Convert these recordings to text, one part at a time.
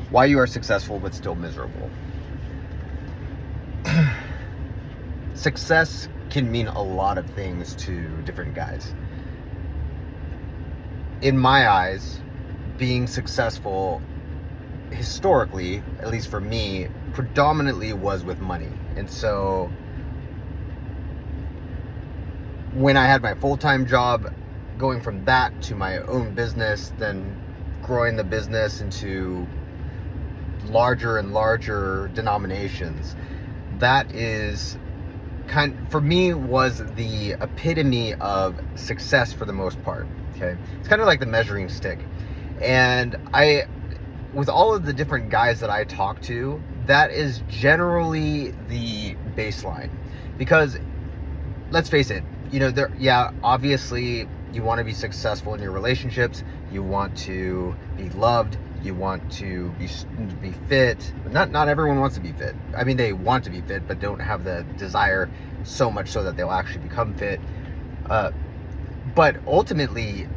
why you are successful but still miserable. Success can mean a lot of things to different guys. In my eyes, being successful historically, at least for me, predominantly was with money. And so when I had my full-time job, going from that to my own business, then growing the business into larger and larger denominations, that is for me, was the epitome of success for the most part. Okay, it's kind of like the measuring stick. And with all of the different guys that I talk to, that is generally the baseline. Because let's face it, obviously you want to be successful in your relationships, you want to be loved, you want to be fit. Not everyone wants to be fit. I mean, they want to be fit, but don't have the desire so much so that they'll actually become fit. But ultimately,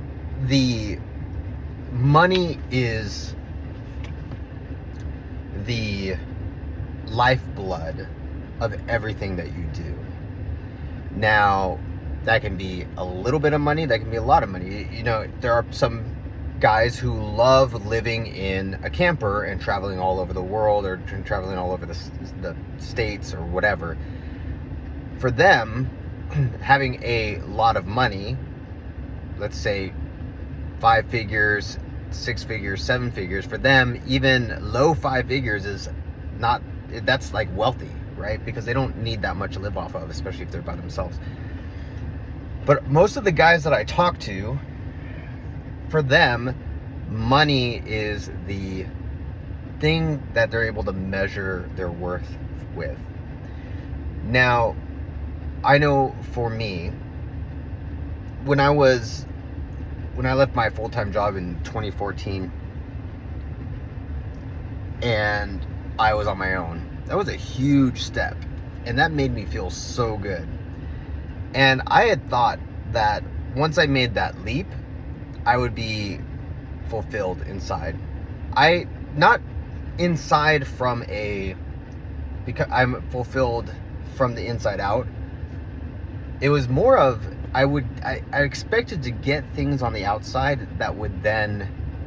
the money is the lifeblood of everything that you do. Now, that can be a little bit of money, that can be a lot of money. There are some guys who love living in a camper and traveling all over the world, or traveling all over the states or whatever. For them, having a lot of money, let's say 5 figures, 6 figures, 7 figures, for them, even low 5 figures is not, that's like wealthy, right? Because they don't need that much to live off of, especially if they're by themselves. But most of the guys that I talk to, for them, money is the thing that they're able to measure their worth with. Now, I know for me, when I left my full-time job in 2014 and I was on my own, that was a huge step, and that made me feel so good. And I had thought that once I made that leap, I would be fulfilled inside. Not inside because I'm fulfilled from the inside out. It was more of, I expected to get things on the outside that would then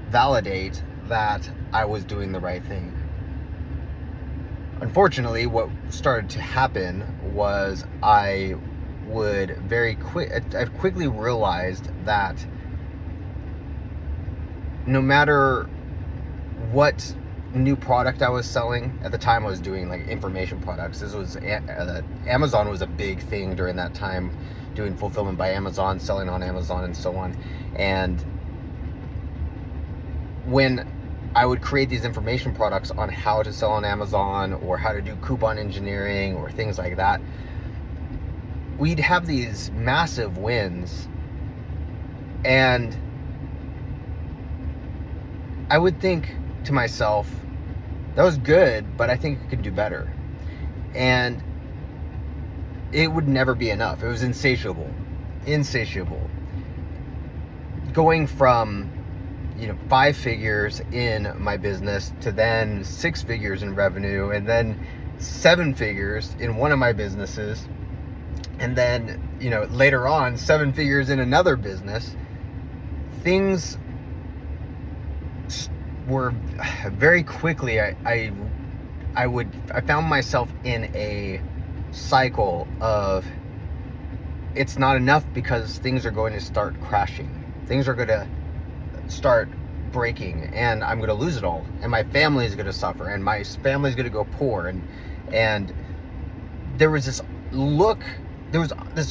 validate that I was doing the right thing. Unfortunately, what started to happen was I quickly realized that no matter what new product I was selling, at the time I was doing like information products. This was Amazon was a big thing during that time, doing fulfillment by Amazon, selling on Amazon, and so on. And when I would create these information products on how to sell on Amazon, or how to do coupon engineering, or things like that, we'd have these massive wins, and I would think to myself, that was good, but I think I could do better. And it would never be enough. It was insatiable. Going from 5 figures in my business to then 6 figures in revenue, and then 7 figures in one of my businesses, and then later on 7 figures in another business. Things were very quickly, I found myself in a cycle of, it's not enough because things are going to start crashing. Things are going to start breaking, and I'm going to lose it all, and my family is going to suffer, and my family is going to go poor, and there was this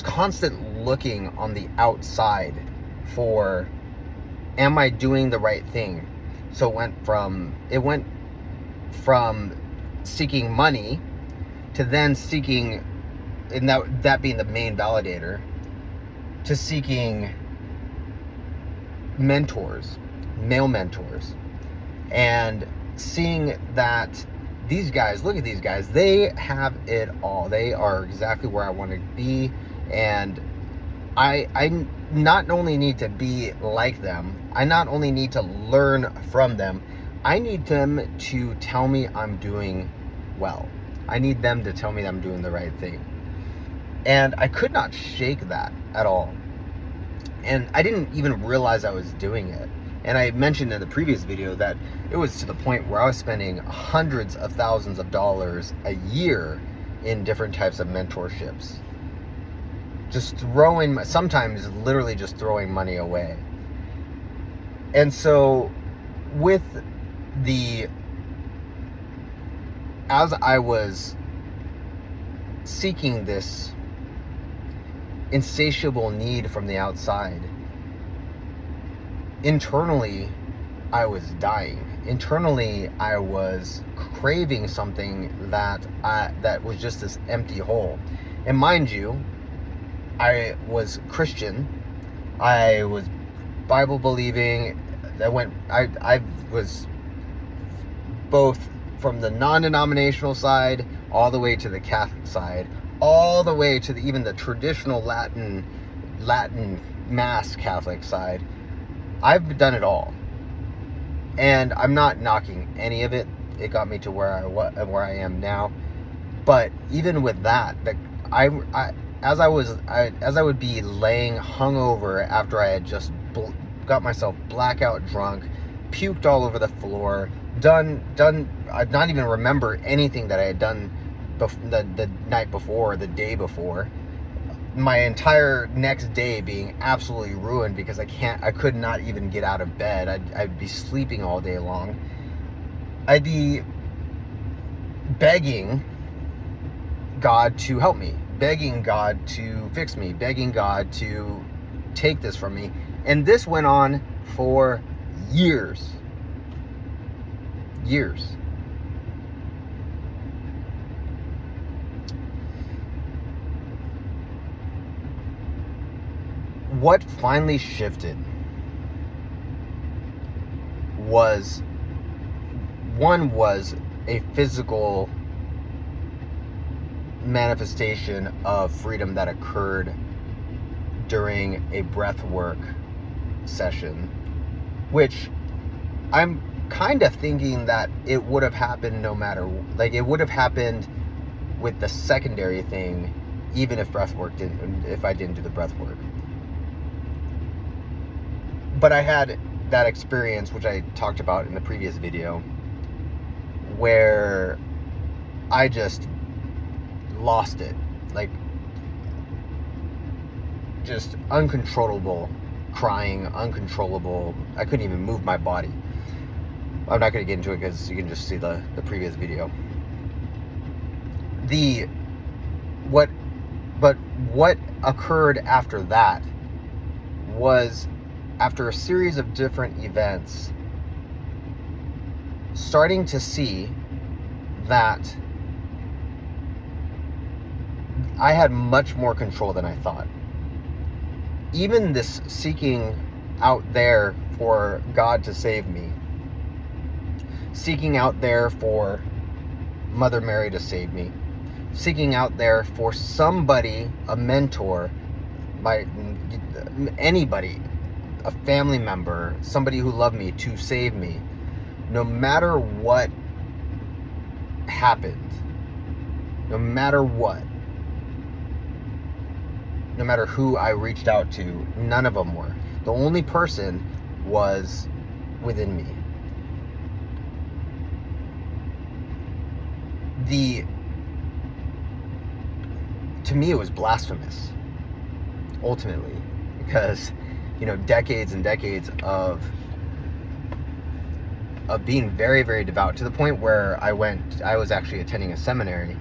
constant looking on the outside for, am I doing the right thing? So it went from seeking money to then seeking, and that being the main validator, to seeking male mentors, and seeing that look at these guys, they have it all. They are exactly where I want to be, and I not only need to be like them, I not only need to learn from them, I need them to tell me I'm doing well. I need them to tell me that I'm doing the right thing. And I could not shake that at all. And I didn't even realize I was doing it. And I mentioned in the previous video that it was to the point where I was spending hundreds of thousands of dollars a year in different types of mentorships. Just sometimes literally just throwing money away. And so as I was seeking this insatiable need from the outside, internally I was dying. Internally I was craving something that was just this empty hole. And mind you, I was Christian. I was Bible believing. I was both from the non-denominational side all the way to the Catholic side, all the way to even the traditional Latin Mass Catholic side. I've done it all, and I'm not knocking any of it. It got me to where I am now. But even with that, as I would be laying hungover after I had just got myself blackout drunk, puked all over the floor, I'd not even remember anything that I had done the night before, the day before. My entire next day being absolutely ruined because I could not even get out of bed. I'd be sleeping all day long. I'd be begging God to help me, begging God to fix me, begging God to take this from me. And this went on for years. What finally shifted was a physical manifestation of freedom that occurred during a breath work session, which I'm kind of thinking that it would have happened it would have happened with the secondary thing, even if if I didn't do the breath work. But I had that experience, which I talked about in the previous video, where I just lost it. Just uncontrollable crying, uncontrollable. I couldn't even move my body. I'm not going to get into it because you can just see the previous video. What occurred after that was, after a series of different events, starting to see that I had much more control than I thought. Even this seeking out there for God to save me, seeking out there for Mother Mary to save me, seeking out there for somebody, a mentor, anybody, a family member, somebody who loved me to save me, no matter what happened, no matter who I reached out to, none of them were. The only person was within me. To me, it was blasphemous, ultimately, because, decades and decades of being very, very devout, to the point where I was actually attending a seminary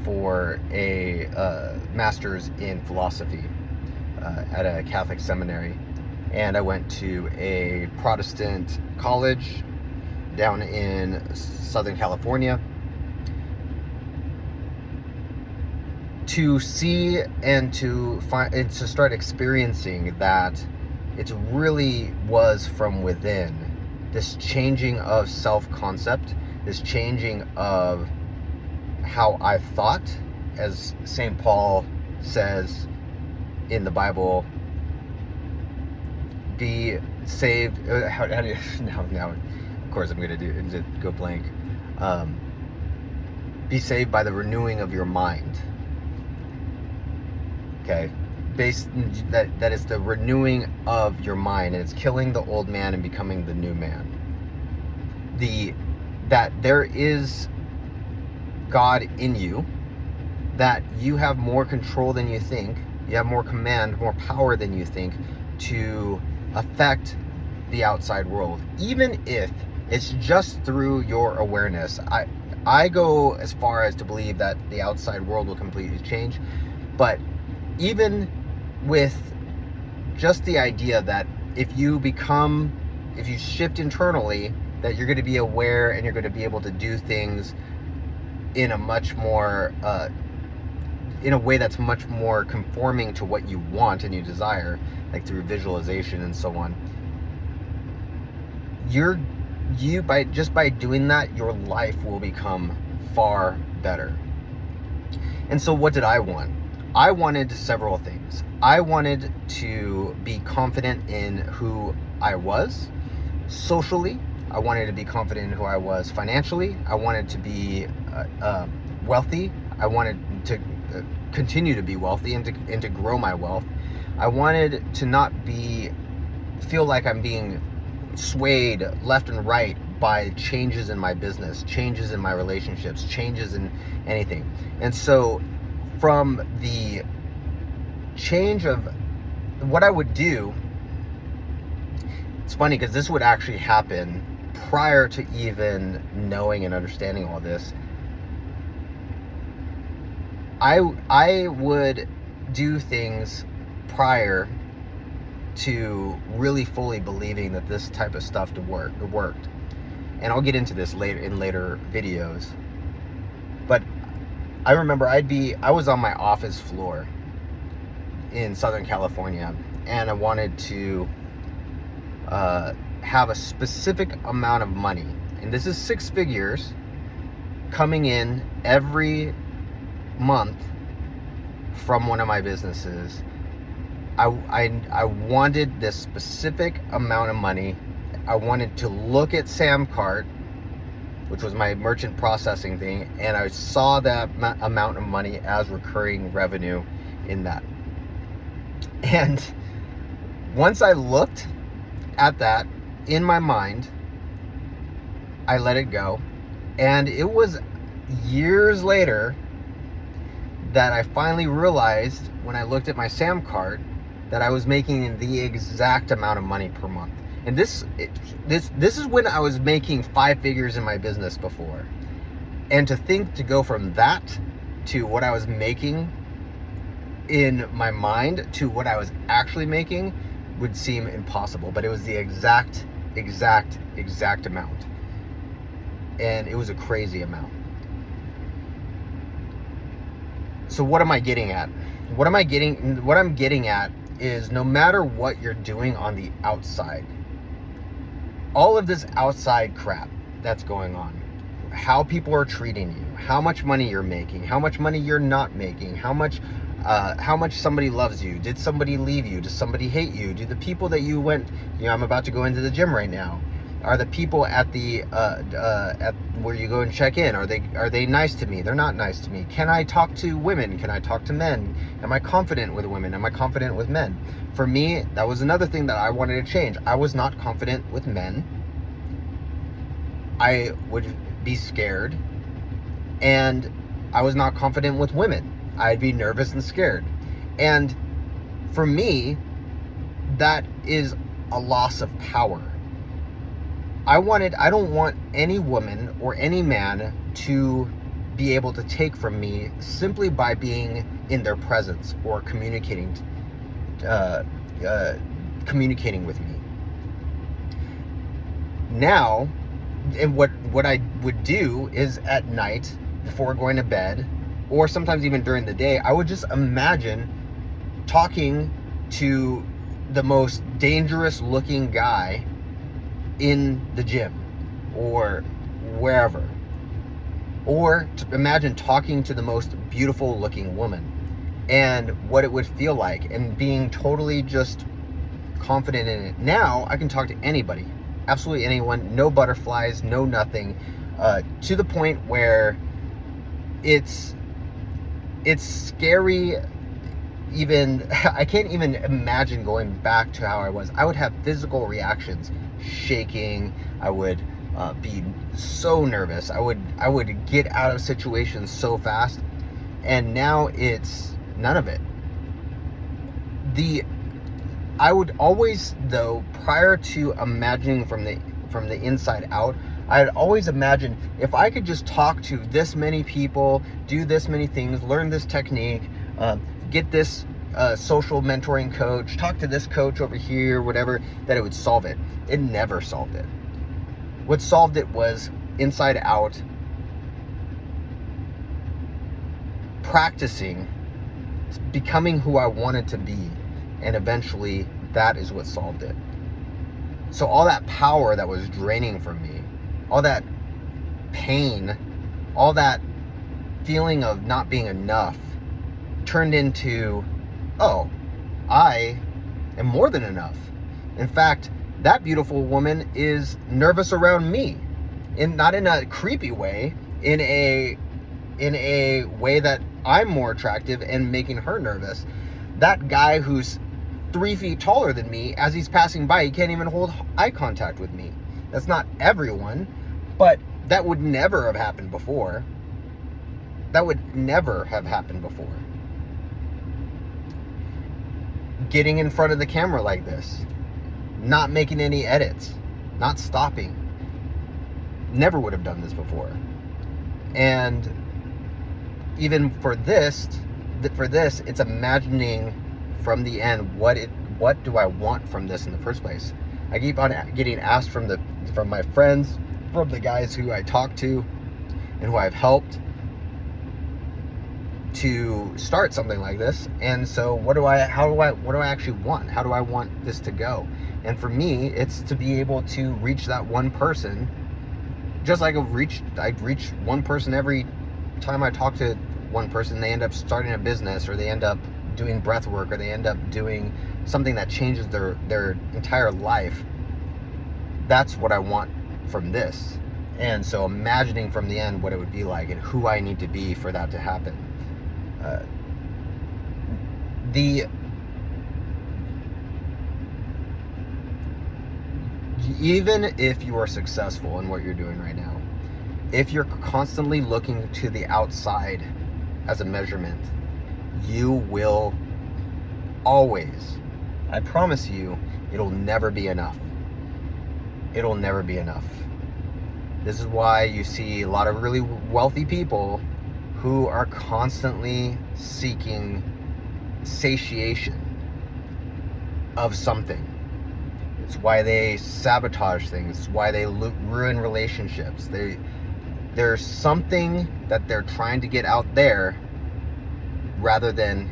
for a master's in philosophy at a Catholic seminary. And I went to a Protestant college down in Southern California to see and to start experiencing that it really was from within. This changing of self-concept, this changing of how I thought, as St. Paul says in the Bible, be saved. Now, course I'm going to go blank. Be saved by the renewing of your mind. Okay, that is the renewing of your mind, and it's killing the old man and becoming the new man. That there is God in you, that you have more control than you think, you have more command, more power than you think to affect the outside world, even if it's just through your awareness. I go as far as to believe that the outside world will completely change, but even with just the idea that if you shift internally, that you're going to be aware and you're going to be able to do things in a much more in a way that's much more conforming to what you want and you desire, like through visualization and so on. By doing that, your life will become far better. And so what did I want? I wanted several things. I wanted to be confident in who I was socially. I wanted to be confident in who I was financially. I wanted to be wealthy. I wanted to continue to be wealthy and to grow my wealth. I wanted to not feel like I'm being swayed left and right by changes in my business, changes in my relationships, changes in anything. And so from the change of what I would do, it's funny because this would actually happen prior to even knowing and understanding all this. I would do things prior to really fully believing that this type of stuff worked. And I'll get into this later videos. But I remember I was on my office floor in Southern California, and I wanted to have a specific amount of money. And this is 6 figures coming in every month from one of my businesses. I wanted this specific amount of money. I wanted to look at Samcart, which was my merchant processing thing, and I saw that amount of money as recurring revenue in that. And once I looked at that in my mind, I let it go. And it was years later that I finally realized, when I looked at my Samcart, that I was making the exact amount of money per month. And this is when I was making 5 figures in my business before. And to go from that to what I was making in my mind to what I was actually making would seem impossible. But it was the exact amount. And it was a crazy amount. So what am I getting at? What I'm getting at is, no matter what you're doing on the outside, all of this outside crap that's going on, how people are treating you, how much money you're making, how much money you're not making, how much somebody loves you, did somebody leave you, does somebody hate you, do the people that you went, I'm about to go into the gym right now, are the people at where you go and check in, are they nice to me? They're not nice to me. Can I talk to women? Can I talk to men? Am I confident with women? Am I confident with men? For me, that was another thing that I wanted to change. I was not confident with men. I would be scared, and I was not confident with women. I'd be nervous and scared. And for me, that is a loss of power. I don't want any woman or any man to be able to take from me simply by being in their presence or communicating with me. Now, and what I would do is, at night before going to bed, or sometimes even during the day, I would just imagine talking to the most dangerous looking guy in the gym or wherever, or to imagine talking to the most beautiful looking woman and what it would feel like, and being totally just confident in it. Now I can talk to anybody. absolutely anyone, no butterflies, no nothing, to the point where it's scary. Even I can't even imagine going back to how I was. I would have physical reactions, shaking. I would be so nervous. I would get out of situations so fast, and now it's none of it. I would always, though, prior to imagining from the inside out, I'd always imagine if I could just talk to this many people, do this many things, learn this technique, get this social mentoring coach, talk to this coach over here, whatever, that it would solve it. It never solved it. What solved it was inside out, practicing, becoming who I wanted to be, and eventually that is what solved it. So all that power that was draining from me, all that pain, all that feeling of not being enough, turned into, oh, I am more than enough. In fact, that beautiful woman is nervous around me, not in a creepy way, in a way that I'm more attractive and making her nervous. That guy who's 3 feet taller than me, as he's passing by, he can't even hold eye contact with me. That's not everyone, but that would never have happened before. That would never have happened before. Getting in front of the camera like this, not making any edits, not stopping, never would have done this before. And even for this, it's imagining from the end what do I want from this in the first place. I keep on getting asked from my friends, from the guys who I talk to and who I've helped to start something like this. And so what do I actually want? How do I want this to go? And for me, it's to be able to reach that one person, just like I'd reach one person every time I talk to one person. They end up starting a business, or they end up doing breath work, or they end up doing something that changes their entire life. That's what I want from this. And so imagining from the end what it would be like and who I need to be for that to happen. Even if you are successful in what you're doing right now, if you're constantly looking to the outside as a measurement, you will always, I promise you, it'll never be enough. It'll never be enough. This is why you see a lot of really wealthy people who are constantly seeking satiation of something. It's why they sabotage things. It's why they ruin relationships. There's something that they're trying to get out there rather than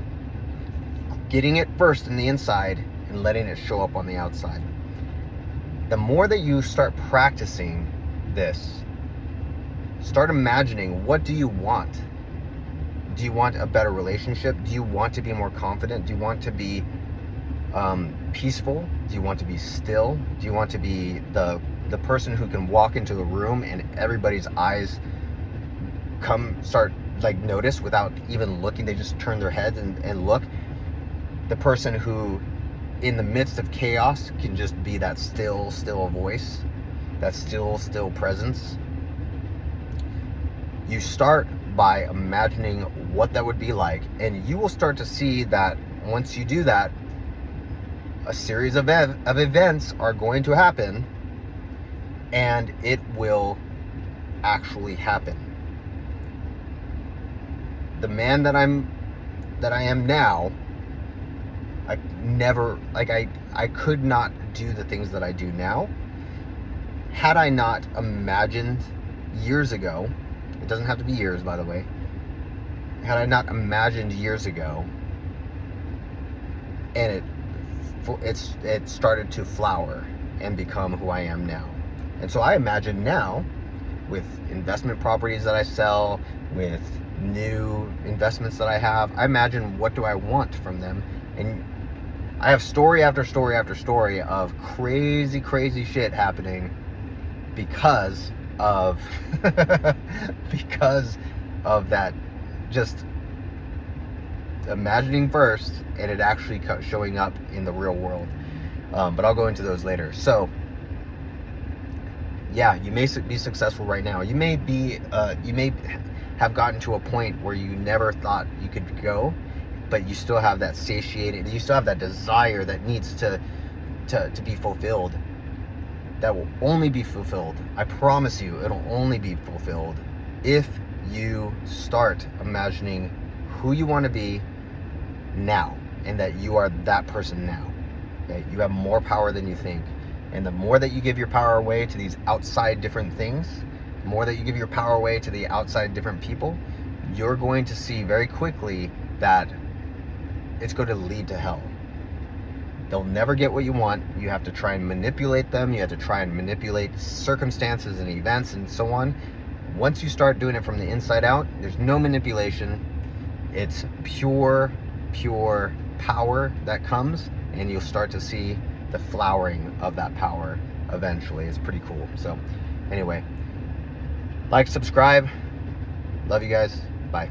getting it first in the inside and letting it show up on the outside. The more that you start practicing this, start imagining, what do you want? Do you want a better relationship? Do you want to be more confident? Do you want to be peaceful? Do you want to be still? Do you want to be the person who can walk into the room and everybody's eyes notice without even looking? They just turn their heads and look. The person who, in the midst of chaos, can just be that still voice, that still presence. You start by imagining what that would be like, and you will start to see that once you do that, a series of events are going to happen, and it will actually happen. The man that I am now, I could not do the things that I do now had I not imagined years ago. It doesn't have to be years, by the way. Had I not imagined years ago, and it started to flower and become who I am now. And so I imagine now, with investment properties that I sell, with new investments that I have, I imagine what do I want from them. And I have story after story after story of crazy shit happening because of because of that, just imagining first and it actually showing up in the real world. But I'll go into those later. So yeah, you may be successful right now. You may have gotten to a point where you never thought you could go, but you still have that satiated, you still have that desire that needs to be fulfilled. That will only be fulfilled, I promise you, it'll only be fulfilled if you start imagining who you want to be now, and that you are that person now. Okay? You have more power than you think. And the more that you give your power away to these outside different things, the more that you give your power away to the outside different people, you're going to see very quickly that it's going to lead to hell. They'll never get what you want. You have to try and manipulate them. You have to try and manipulate circumstances and events and so on. Once you start doing it from the inside out, there's no manipulation. It's pure power that comes, and you'll start to see the flowering of that power eventually. It's pretty cool. So anyway, like, subscribe. Love you guys. Bye.